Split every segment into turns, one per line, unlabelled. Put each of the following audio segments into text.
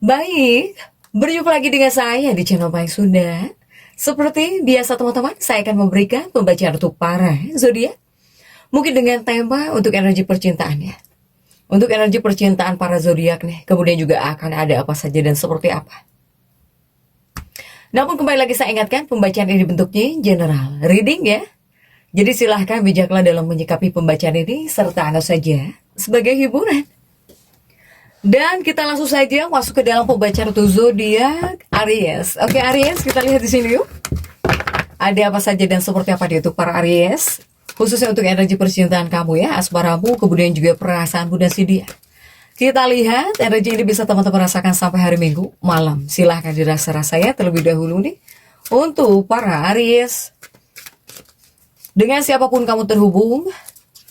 Baik, berjumpa lagi dengan saya di channel Baik Sunda. Seperti biasa teman-teman, saya akan memberikan pembacaan untuk para zodiak. Mungkin dengan tema untuk energi percintaan ya. Untuk energi percintaan para zodiak nih, kemudian juga akan ada apa saja dan seperti apa. Namun kembali lagi saya ingatkan, pembacaan ini bentuknya general reading ya. Jadi silahkan bijaklah dalam menyikapi pembacaan ini serta anggap saja sebagai hiburan. Dan kita langsung saja masuk ke dalam pembacaan untuk zodiak Aries. Oke Aries, kita lihat di sini yuk. Ada apa saja dan seperti apa dia untuk para Aries, khususnya untuk energi percintaan kamu ya, asmaramu, kemudian juga perasaanmu dan si dia. Kita lihat energi ini bisa teman-teman rasakan sampai hari Minggu malam. Silahkan dirasa-rasa ya terlebih dahulu nih untuk para Aries. Dengan siapapun kamu terhubung,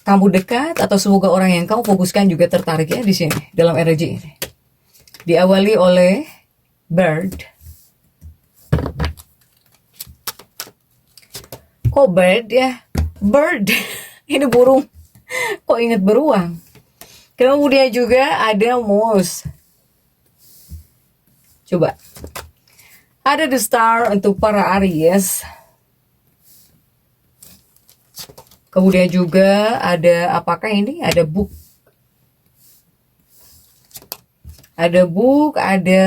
kamu dekat, atau semoga orang yang kamu fokuskan juga tertarik ya di sini dalam energi ini. Diawali oleh Bird. Kok bird ya? Bird. Ini burung. Kok ingat beruang? Kemudian juga ada Moose. Coba. Ada The Star untuk para Aries. Kemudian juga ada, apakah ini? Ada book. Ada book, ada...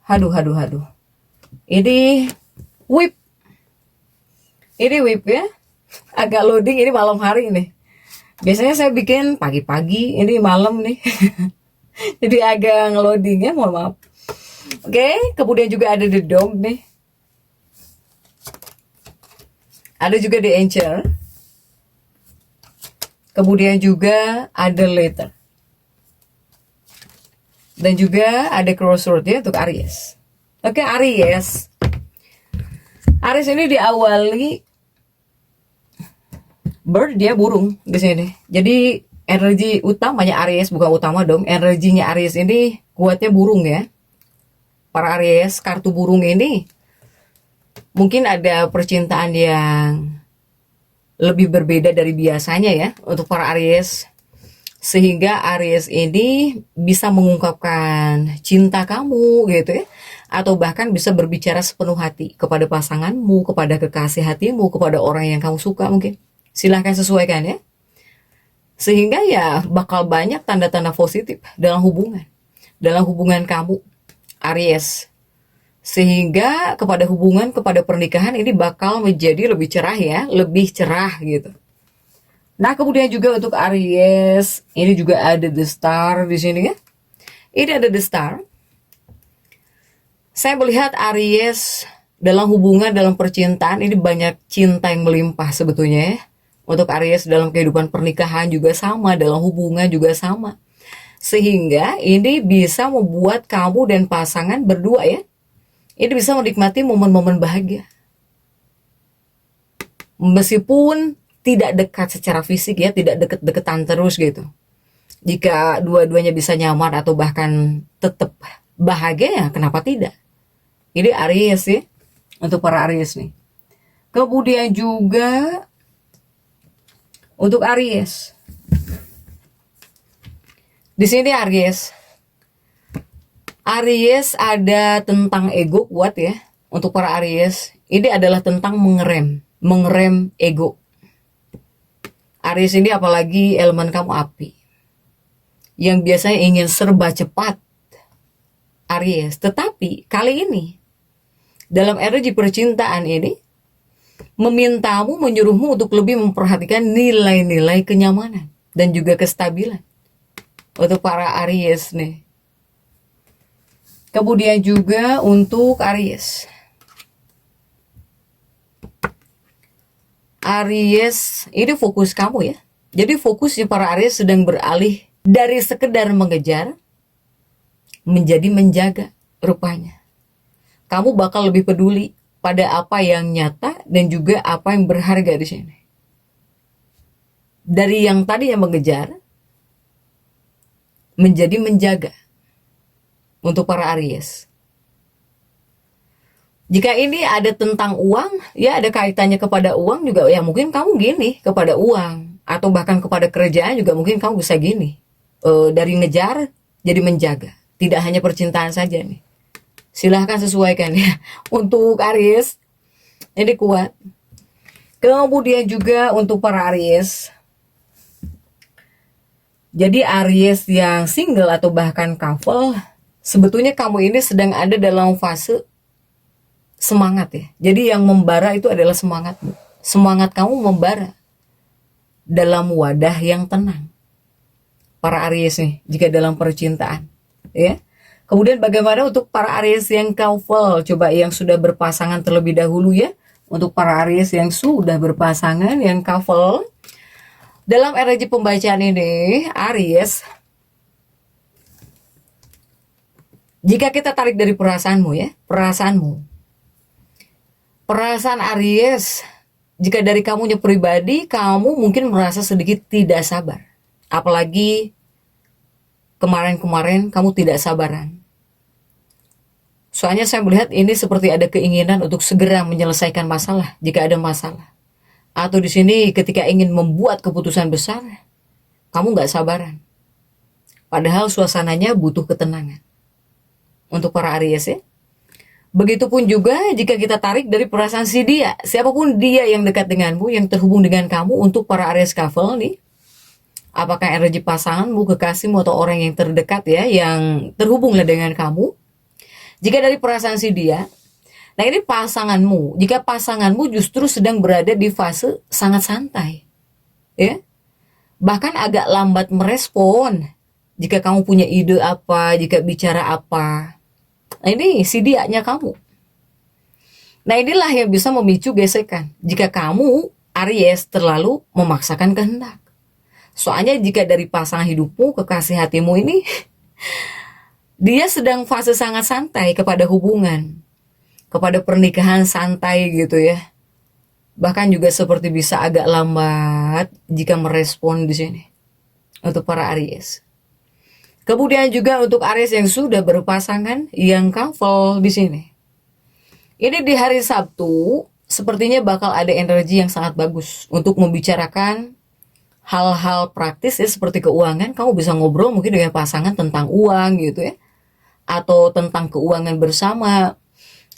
Haduh. Ini whip. Ini whip ya. Agak loading, ini malam hari nih. Biasanya saya bikin pagi-pagi, ini malam nih. Jadi agak ngeloading ya, mohon maaf. Oke, kemudian juga ada The Dog nih. Ada juga The Angel. Kemudian juga ada Later. Dan juga ada Crossroad ya untuk Aries. Oke, Aries. Aries ini diawali Bird, dia burung di sini. Jadi energi utamanya Aries, bukan utama dong. Energinya Aries ini kuatnya burung ya. Para Aries, kartu burung ini mungkin ada percintaan yang lebih berbeda dari biasanya ya untuk para Aries. Sehingga Aries ini bisa mengungkapkan cinta kamu gitu ya. Atau bahkan bisa berbicara sepenuh hati kepada pasanganmu, kepada kekasih hatimu, kepada orang yang kamu suka mungkin. Silahkan sesuaikan ya. Sehingga ya bakal banyak tanda-tanda positif dalam hubungan. Dalam hubungan kamu, Aries. Sehingga kepada hubungan, kepada pernikahan ini bakal menjadi lebih cerah ya, lebih cerah gitu. Nah kemudian juga untuk Aries, ini juga ada The Star di sini ya. Ini ada The Star. Saya melihat Aries dalam hubungan, dalam percintaan ini banyak cinta yang melimpah sebetulnya ya. Untuk Aries dalam kehidupan pernikahan juga sama, dalam hubungan juga sama. Sehingga ini bisa membuat kamu dan pasangan berdua ya, ini bisa menikmati momen-momen bahagia. Meskipun tidak dekat secara fisik ya, tidak deket-deketan terus gitu. Jika dua-duanya bisa nyaman atau bahkan tetap bahagia ya, kenapa tidak? Ini Aries ya, untuk para Aries nih. Kemudian juga untuk Aries. Di sini Aries ada tentang ego kuat ya. Untuk para Aries, ini adalah tentang mengerem ego. Aries ini apalagi elemen kamu api, yang biasanya ingin serba cepat Aries. Tetapi kali ini dalam energi percintaan ini memintamu, menyuruhmu untuk lebih memperhatikan nilai-nilai kenyamanan dan juga kestabilan untuk para Aries nih. Kemudian juga untuk Aries. Aries, ini fokus kamu ya. Jadi fokusnya para Aries sedang beralih dari sekedar mengejar menjadi menjaga rupanya. Kamu bakal lebih peduli pada apa yang nyata dan juga apa yang berharga di sini. Dari yang tadi yang mengejar menjadi menjaga. Untuk para Aries. Jika ini ada tentang uang, ya ada kaitannya kepada uang juga, ya mungkin kamu gini kepada uang. Atau bahkan kepada kerjaan juga mungkin kamu bisa gini. Dari ngejar jadi menjaga. Tidak hanya percintaan saja nih. Silahkan sesuaikan ya. Untuk Aries, ini kuat. Kemudian juga untuk para Aries. Jadi Aries yang single atau bahkan couple, sebetulnya kamu ini sedang ada dalam fase semangat ya. Jadi yang membara itu adalah semangatmu. Semangat kamu membara dalam wadah yang tenang. Para Aries nih, jika dalam percintaan, ya. Kemudian bagaimana untuk para Aries yang couple? Coba yang sudah berpasangan terlebih dahulu ya. Untuk para Aries yang sudah berpasangan, yang couple, dalam energi pembacaan ini, Aries, jika kita tarik dari perasaanmu ya, perasaan Aries, jika dari kamunya pribadi, kamu mungkin merasa sedikit tidak sabar. Apalagi kemarin-kemarin kamu tidak sabaran. Soalnya saya melihat ini seperti ada keinginan untuk segera menyelesaikan masalah jika ada masalah. Atau di sini ketika ingin membuat keputusan besar, kamu nggak sabaran. Padahal suasananya butuh ketenangan. Untuk para Aries ya. Begitupun juga jika kita tarik dari perasaan si dia. Siapapun dia yang dekat denganmu, yang terhubung dengan kamu, untuk para Aries couple nih. Apakah energi pasanganmu, kekasihmu, atau orang yang terdekat ya, yang terhubunglah dengan kamu. Jika dari perasaan si dia, nah ini pasanganmu. Jika pasanganmu justru sedang berada di fase sangat santai, ya, bahkan agak lambat merespon. Jika kamu punya ide apa, jika bicara apa, nah ini si dianya kamu. Nah inilah yang bisa memicu gesekan. Jika kamu Aries terlalu memaksakan kehendak. Soalnya jika dari pasangan hidupmu, kekasih hatimu ini, dia sedang fase sangat santai kepada hubungan, kepada pernikahan santai gitu ya. Bahkan juga seperti bisa agak lambat jika merespon di sini. Untuk para Aries. Kemudian juga untuk Aries yang sudah berpasangan, yang couple di sini. Ini di hari Sabtu, sepertinya bakal ada energi yang sangat bagus untuk membicarakan hal-hal praktis ya, seperti keuangan. Kamu bisa ngobrol mungkin dengan pasangan tentang uang gitu ya. Atau tentang keuangan bersama,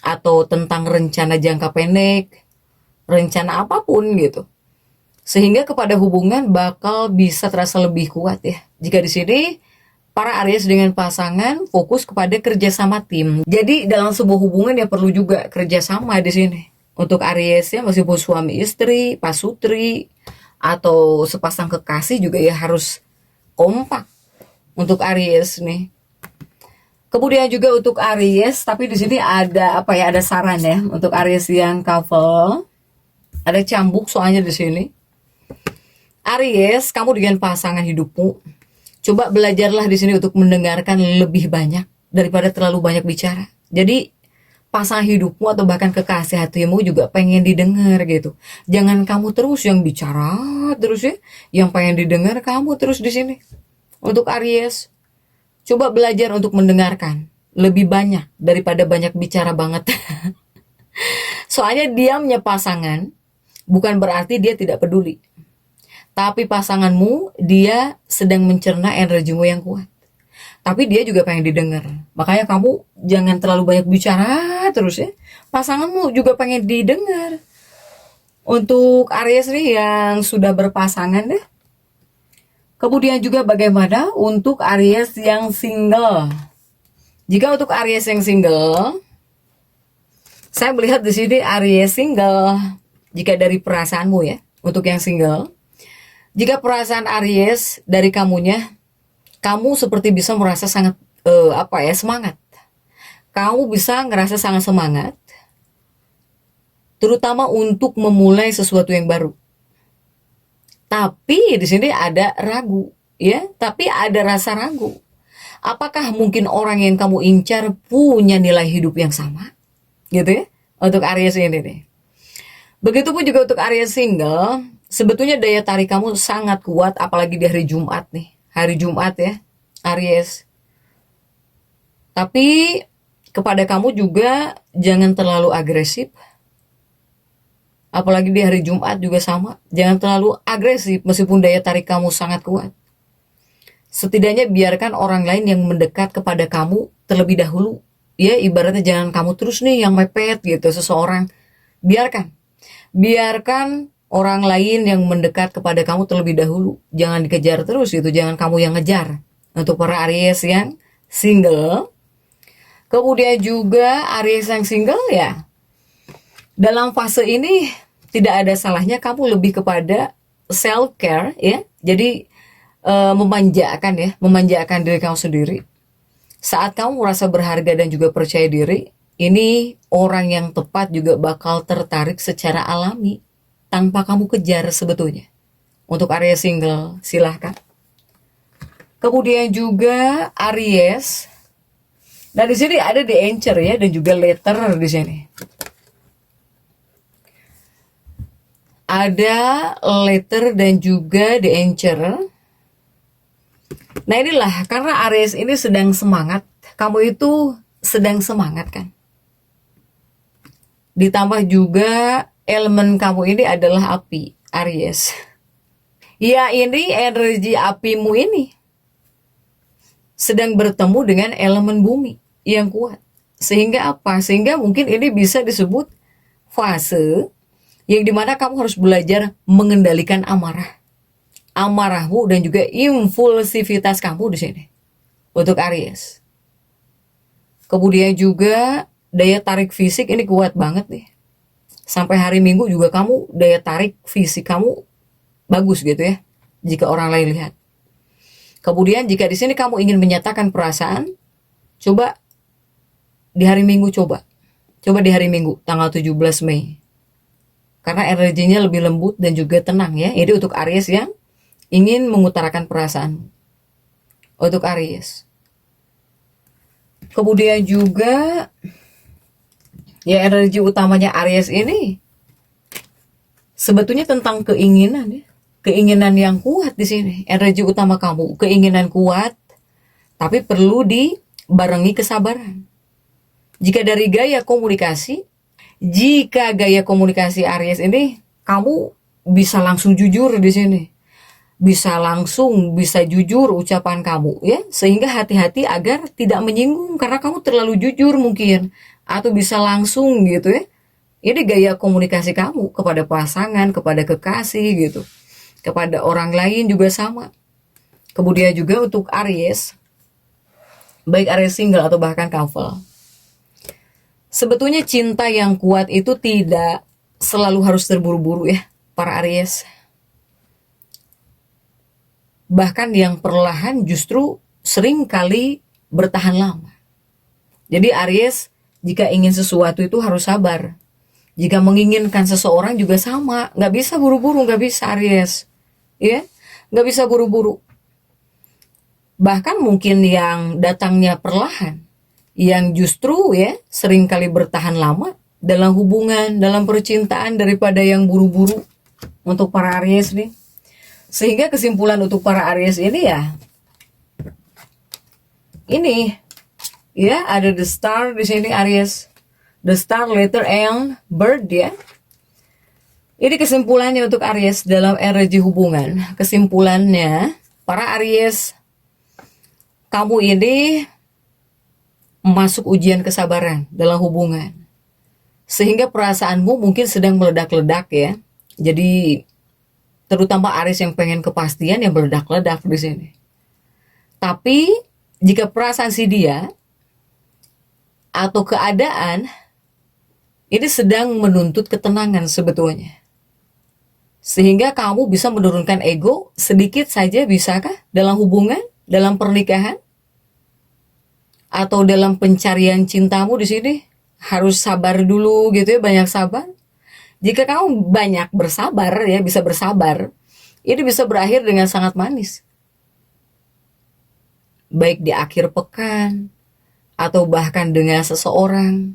atau tentang rencana jangka pendek, rencana apapun gitu. Sehingga kepada hubungan bakal bisa terasa lebih kuat ya. Jika di sini para Aries dengan pasangan fokus kepada kerjasama tim. Jadi dalam sebuah hubungan ya perlu juga kerjasama di sini. Untuk Aries ya, meskipun suami istri, pasutri, atau sepasang kekasih juga ya harus kompak untuk Aries nih. Kemudian juga untuk Aries, tapi di sini ada apa ya? Ada saran ya untuk Aries yang couple. Ada cambuk soalnya di sini. Aries, kamu dengan pasangan hidupmu, coba belajarlah di sini untuk mendengarkan lebih banyak daripada terlalu banyak bicara. Jadi pasangan hidupmu atau bahkan kekasih hatimu juga pengen didengar gitu. Jangan kamu terus yang bicara terus ya, yang pengen didengar kamu terus di sini. Untuk Aries, coba belajar untuk mendengarkan lebih banyak daripada banyak bicara banget. Soalnya diamnya pasangan bukan berarti dia tidak peduli. Tapi pasanganmu, dia sedang mencerna energimu yang kuat. Tapi dia juga pengen didengar. Makanya kamu jangan terlalu banyak bicara terus ya. Pasanganmu juga pengen didengar. Untuk Aries nih yang sudah berpasangan deh. Kemudian juga bagaimana untuk Aries yang single? Jika untuk Aries yang single, saya melihat di sini Aries single. Jika dari perasaanmu ya, untuk yang single, jika perasaan Aries dari kamunya, kamu seperti bisa merasa sangat semangat. Kamu bisa ngerasa sangat semangat, terutama untuk memulai sesuatu yang baru. Tapi di sini ada ragu, ya. Tapi ada rasa ragu. Apakah mungkin orang yang kamu incar punya nilai hidup yang sama? Gitu ya. Untuk Aries ini nih. Begitupun juga untuk Aries single, sebetulnya daya tarik kamu sangat kuat, apalagi di hari Jumat nih. Hari Jumat ya, Aries. Tapi kepada kamu juga jangan terlalu agresif. Apalagi di hari Jumat juga sama. Jangan terlalu agresif meskipun daya tarik kamu sangat kuat. Setidaknya biarkan orang lain yang mendekat kepada kamu terlebih dahulu. Ya, ibaratnya jangan kamu terus nih yang mepet gitu seseorang. Biarkan. Biarkan orang lain yang mendekat kepada kamu terlebih dahulu. Jangan dikejar terus gitu, jangan kamu yang ngejar. Untuk para Aries yang single. Kemudian juga Aries yang single ya. Dalam fase ini tidak ada salahnya kamu lebih kepada self care ya. Jadi memanjakan diri kamu sendiri. Saat kamu merasa berharga dan juga percaya diri, ini orang yang tepat juga bakal tertarik secara alami tanpa kamu kejar sebetulnya. Untuk Aries single, silahkan. Kemudian juga Aries. Nah di sini ada the Anchor ya dan juga letter di sini. Ada letter dan juga the Anchor. Nah inilah, karena Aries ini sedang semangat, kamu itu sedang semangat kan. Ditambah juga elemen kamu ini adalah api, Aries. Ya ini energi apimu ini sedang bertemu dengan elemen bumi yang kuat. Sehingga apa? Sehingga mungkin ini bisa disebut fase yang dimana kamu harus belajar mengendalikan amarahmu dan juga impulsivitas kamu di sini untuk Aries. Kemudian juga daya tarik fisik ini kuat banget nih. Sampai hari Minggu juga kamu daya tarik fisik kamu bagus gitu ya, jika orang lain lihat. Kemudian jika di sini kamu ingin menyatakan perasaan, coba di hari Minggu coba di hari Minggu tanggal 17 Mei. Karena energinya lebih lembut dan juga tenang ya. Ini untuk Aries yang ingin mengutarakan perasaan untuk Aries. Kemudian juga ya energi utamanya Aries ini sebetulnya tentang keinginan ya. Keinginan yang kuat di sini. Energi utama kamu, keinginan kuat tapi perlu dibarengi kesabaran. Jika dari gaya komunikasi Aries ini kamu bisa langsung jujur di sini. Bisa jujur ucapan kamu ya, sehingga hati-hati agar tidak menyinggung karena kamu terlalu jujur mungkin, atau bisa langsung gitu ya. Ini gaya komunikasi kamu kepada pasangan, kepada kekasih gitu, kepada orang lain juga sama. Kemudian juga untuk Aries, baik Aries single atau bahkan couple, sebetulnya cinta yang kuat itu tidak selalu harus terburu-buru ya para Aries. Bahkan yang perlahan justru sering kali bertahan lama. Jadi Aries, jika ingin sesuatu itu harus sabar. Jika menginginkan seseorang juga sama, nggak bisa buru-buru, nggak bisa Aries, ya, nggak bisa buru-buru. Bahkan mungkin yang datangnya perlahan, yang justru ya sering kali bertahan lama dalam hubungan, dalam percintaan daripada yang buru-buru untuk para Aries nih. Sehingga kesimpulan untuk para Aries ini ya, ini ya ada the star di sini Aries, the star, letter, and bird ya. Ini kesimpulannya untuk Aries dalam energi hubungan. Kesimpulannya para Aries, kamu ini masuk ujian kesabaran dalam hubungan, sehingga perasaanmu mungkin sedang meledak-ledak ya. Jadi terutama Aries yang pengen kepastian yang meledak-ledak di sini. Tapi jika perasaan si dia atau keadaan ini sedang menuntut ketenangan sebetulnya, sehingga kamu bisa menurunkan ego sedikit saja, bisakah dalam hubungan, dalam pernikahan, atau dalam pencarian cintamu di sini harus sabar dulu gitu ya, banyak sabar. Jika kamu banyak bersabar ya, bisa bersabar, ini bisa berakhir dengan sangat manis. Baik di akhir pekan atau bahkan dengan seseorang.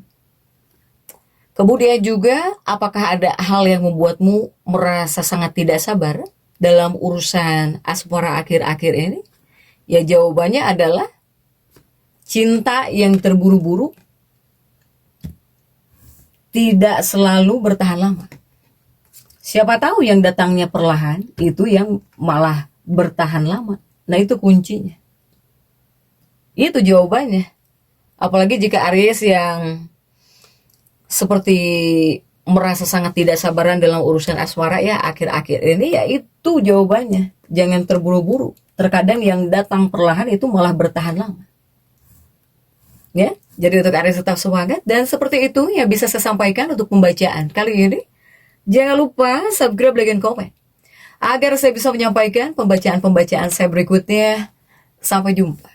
Kemudian juga apakah ada hal yang membuatmu merasa sangat tidak sabar dalam urusan asmara akhir-akhir ini? Ya jawabannya adalah cinta yang terburu-buru tidak selalu bertahan lama. Siapa tahu yang datangnya perlahan itu yang malah bertahan lama. Nah, itu kuncinya. Itu jawabannya. Apalagi jika Aries yang seperti merasa sangat tidak sabaran dalam urusan asmara ya akhir-akhir ini, ya itu jawabannya. Jangan terburu-buru. Terkadang yang datang perlahan itu malah bertahan lama. Ya, jadi untuk Aries tetap semangat, dan seperti itu yang bisa saya sampaikan untuk pembacaan kali ini. Jangan lupa subscribe, like, dan komen agar saya bisa menyampaikan pembacaan-pembacaan saya berikutnya. Sampai jumpa.